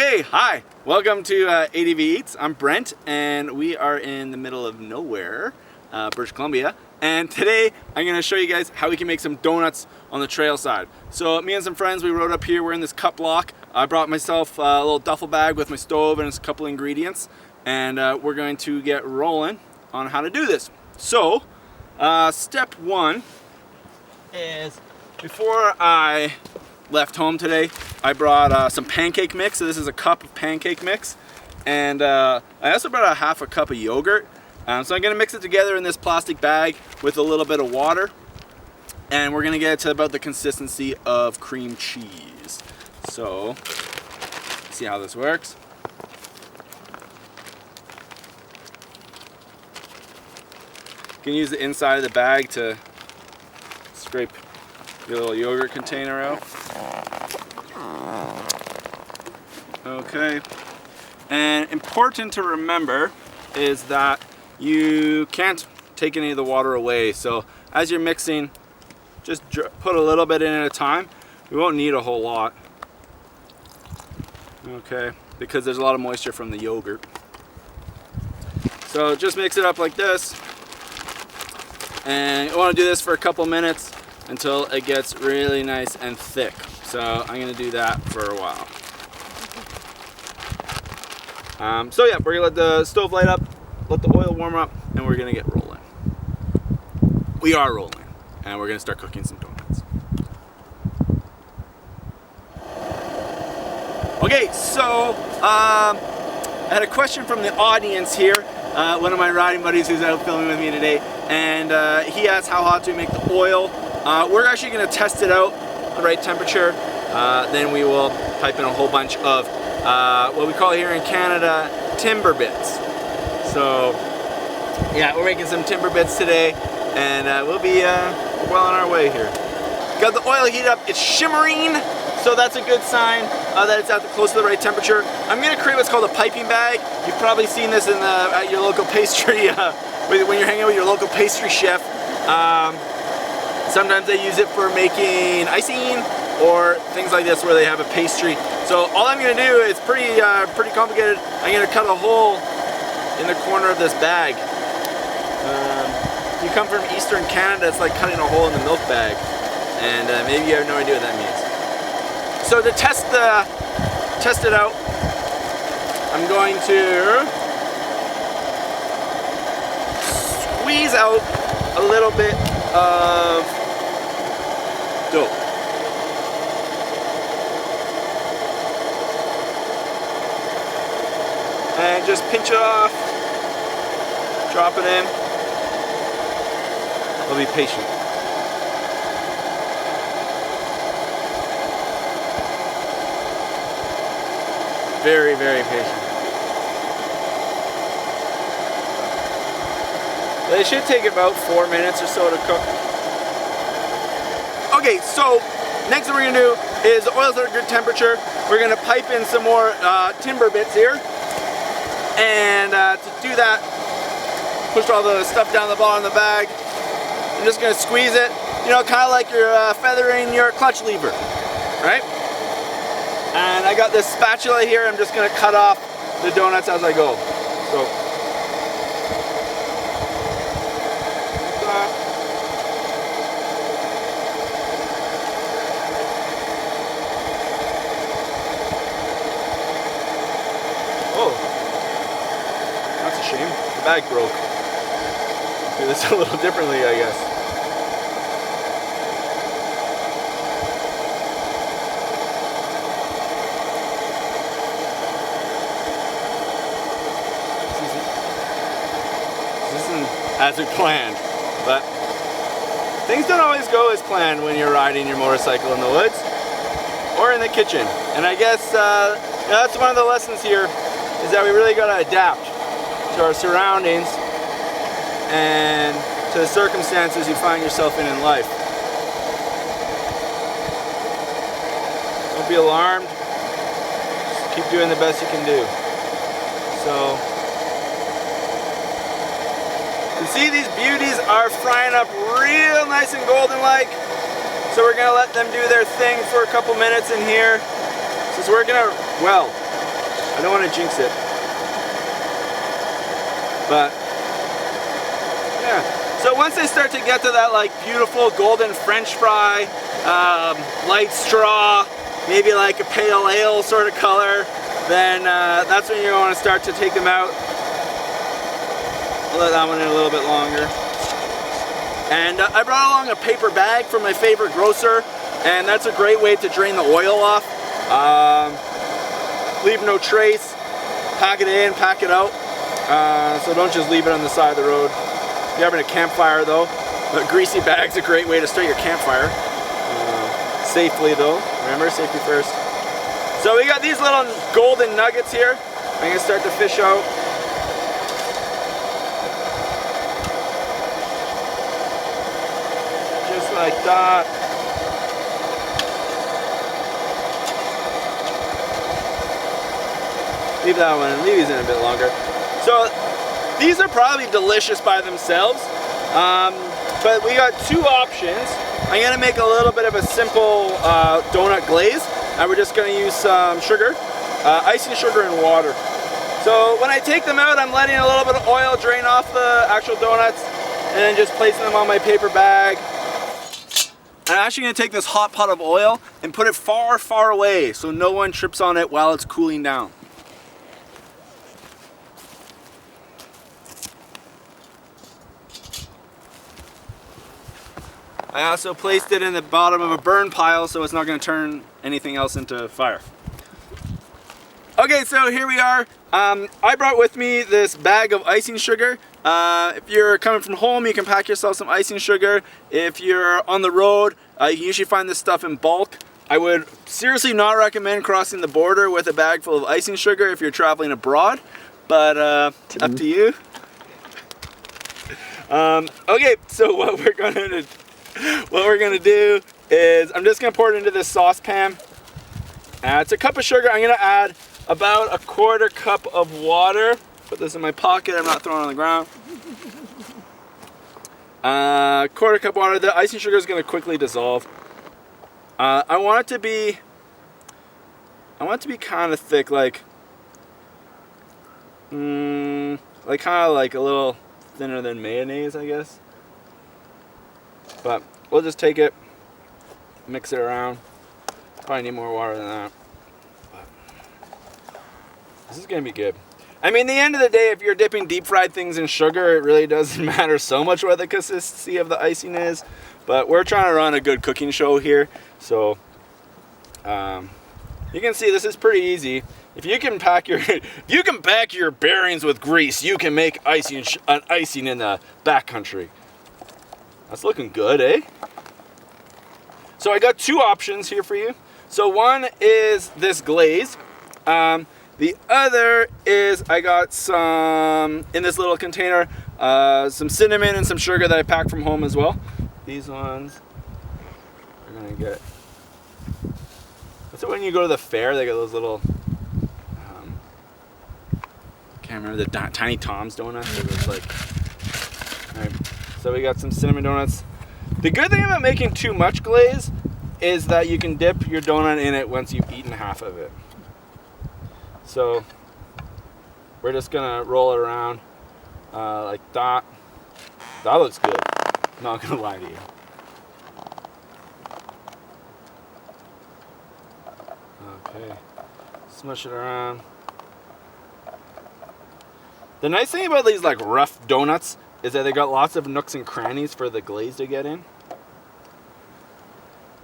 Okay, hi. Welcome to ADV Eats. I'm Brent, and we are in the middle of nowhere, British Columbia. And today, I'm going to show you guys how we can make some donuts on the trail side. So me and some friends, we rode up here. We're in this cut block. I brought myself a little duffel bag with my stove and a couple ingredients. And we're going to get rolling on how to do this. So, step one is, before I left home today, I brought some pancake mix. So this is a cup of pancake mix, and I also brought a half a cup of yogurt. So I'm gonna mix it together in this plastic bag with a little bit of water, and we're gonna get it to about the consistency of cream cheese. So see how this works. You can use the inside of the bag to scrape your little yogurt container out. Okay, and important to remember is that you can't take any of the water away. So as you're mixing, just put a little bit in at a time. We won't need a whole lot. Okay, because there's a lot of moisture from the yogurt. So just mix it up like this. And you want to do this for a couple minutes until it gets really nice and thick. So I'm going to do that for a while. So yeah, we're going to let the stove light up, let the oil warm up, and we're going to get rolling. We are rolling, and we're going to start cooking some donuts. Okay, so I had a question from the audience here. One of my riding buddies who's out filming with me today, and he asked how hot to make the oil. We're actually going to test it out, the right temperature. Then we will pipe in a whole bunch of what we call here in Canada timber bits. So yeah, we're making some timber bits today, and we'll be well on our way here. Got the oil heated up, it's shimmering, so that's a good sign that it's close to the right temperature. I'm going to create what's called a piping bag. You've probably seen this at your local pastry, when you're hanging out with your local pastry chef. Sometimes they use it for making icing or things like this where they have a pastry. So all I'm going to do is pretty complicated. I'm going to cut a hole in the corner of this bag. If you come from Eastern Canada, it's like cutting a hole in the milk bag, and maybe you have no idea what that means. So to test it out, I'm going to squeeze out a little bit of dough. And just pinch it off, drop it in. I'll be patient. Very, very patient. They should take about 4 minutes or so to cook. Okay, so next thing we're gonna do is the oil's at a good temperature. We're gonna pipe in some more timber bits here. And to do that, push all the stuff down the bottom of the bag. I'm just gonna squeeze it, you know, kind of like you're feathering your clutch lever, right? And I got this spatula here. I'm just gonna cut off the donuts as I go. So, oh. That's a shame. The bag broke. Do this a little differently, I guess. This isn't as we planned, but things don't always go as planned when you're riding your motorcycle in the woods or in the kitchen. And I guess that's one of the lessons here, is that we really got to adapt to our surroundings and to the circumstances you find yourself in life. Don't be alarmed. Just keep doing the best you can do. So, you see these beauties are frying up real nice and golden like. So we're gonna let them do their thing for a couple minutes in here. This is working out well. I don't want to jinx it. But yeah. So once they start to get to that like beautiful golden French fry, light straw, maybe like a pale ale sort of color, then that's when you want to start to take them out. I'll let that one in a little bit longer. And I brought along a paper bag from my favorite grocer, and that's a great way to drain the oil off. Leave no trace, pack it in, pack it out. So don't just leave it on the side of the road. If you're having a campfire though, a greasy bag's a great way to start your campfire. Safely though, remember, safety first. So we got these little golden nuggets here. I'm gonna start to fish out. Just like that. Leave that one, leave these in a bit longer. So these are probably delicious by themselves, but we got two options. I'm gonna make a little bit of a simple donut glaze, and we're just gonna use some sugar, icing sugar and water. So when I take them out, I'm letting a little bit of oil drain off the actual donuts, and then just placing them on my paper bag. I'm actually gonna take this hot pot of oil and put it far, far away so no one trips on it while it's cooling down. I also placed it in the bottom of a burn pile so it's not going to turn anything else into fire. Okay, so here we are. I brought with me this bag of icing sugar. If you're coming from home, you can pack yourself some icing sugar. If you're on the road, you can usually find this stuff in bulk. I would seriously not recommend crossing the border with a bag full of icing sugar if you're traveling abroad, but up to you. Okay, so what we're gonna do is I'm just gonna pour it into this saucepan. It's a cup of sugar. I'm gonna add about a quarter cup of water. Put this in my pocket. I'm not throwing it on the ground. Quarter cup of water. The icing sugar is gonna quickly dissolve. I want it to be kind of thick, like kind of like a little thinner than mayonnaise, I guess. But we'll just take it, mix it around. Probably need more water than that. But this is gonna be good. I mean, at the end of the day, if you're dipping deep fried things in sugar, it really doesn't matter so much what the consistency of the icing is. But we're trying to run a good cooking show here, so you can see this is pretty easy. If you can pack your bearings with grease, you can make icing in the backcountry. That's looking good, eh? So I got two options here for you. So one is this glaze. The other is I got some, in this little container, some cinnamon and some sugar that I packed from home as well. These ones are gonna get, so when you go to the fair, they got those little, can't remember, the Tiny Tom's donuts. It was like, all right. So we got some cinnamon donuts. The good thing about making too much glaze is that you can dip your donut in it once you've eaten half of it. So we're just gonna roll it around like that. That looks good. I'm not gonna lie to you. Okay, smush it around. The nice thing about these like rough donuts is that they got lots of nooks and crannies for the glaze to get in.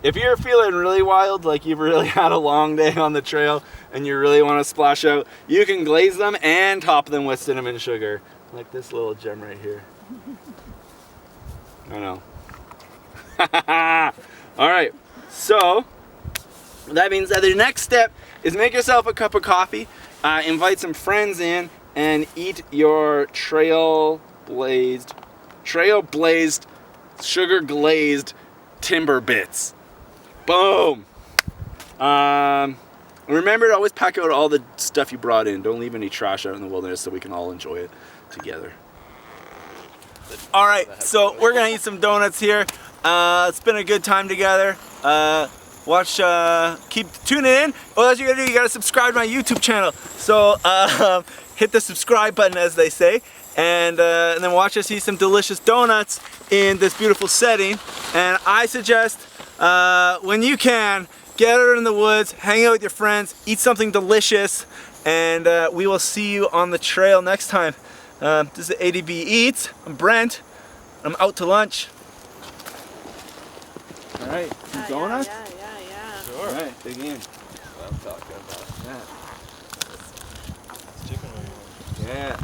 If you're feeling really wild, like you've really had a long day on the trail and you really want to splash out, you can glaze them and top them with cinnamon sugar, like this little gem right here. I know. All right, so that means that the next step is make yourself a cup of coffee, invite some friends in, and eat your trail blazed, sugar glazed timber bits. Boom. Remember to always pack out all the stuff you brought in. Don't leave any trash out in the wilderness so we can all enjoy it together. All right, so we're gonna eat some donuts here. It's been a good time together. watch, keep tuning in. Well, as you gotta do, you gotta subscribe to my YouTube channel. So hit the subscribe button, as they say, and then watch us eat some delicious donuts in this beautiful setting. And I suggest, when you can, get out in the woods, hang out with your friends, eat something delicious, and we will see you on the trail next time. This is ADV Eats. I'm Brent. I'm out to lunch. All right, some donuts? Yeah. Sure. All right, dig in. I'm talking about. Yeah. It's chicken wing. Yeah.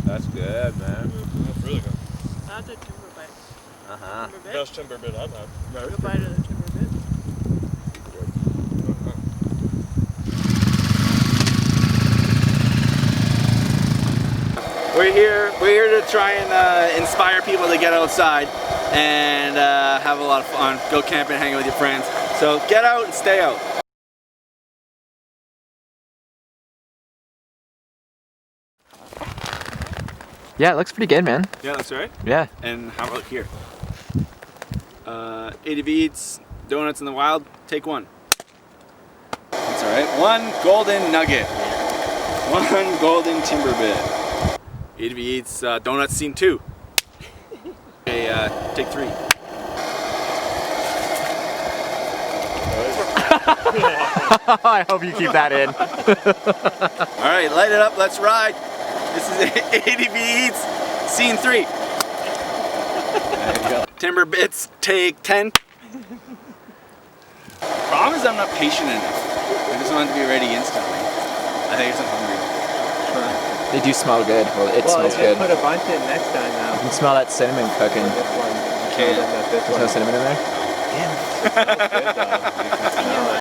That's good, man. That's really good. That's a timber bite. Timber bit? Best timber bit I've had. Good bite of the timber bit. We're here to try and inspire people to get outside and have a lot of fun. Go camping, hang out with your friends. So get out and stay out. Yeah, it looks pretty good, man. Yeah, that's right. Yeah. And how about here? ADV Eats donuts in the wild. Take one. That's all right. One golden nugget. One golden timber bit. ADV Eats donuts scene 2. Okay, take 3. I hope you keep that in. All right, light it up. Let's ride. This is ADV Eats scene 3. There you go. Timber bits take 10. Problem is I'm not patient enough. I just want it to be ready instantly. I think I'm hungry. They do smell good. Well, it smells good. Put a bunch in next time now. You can smell that cinnamon cooking. This one. Can't. This There's no cinnamon in there? Damn. It smells good though. You can smell it.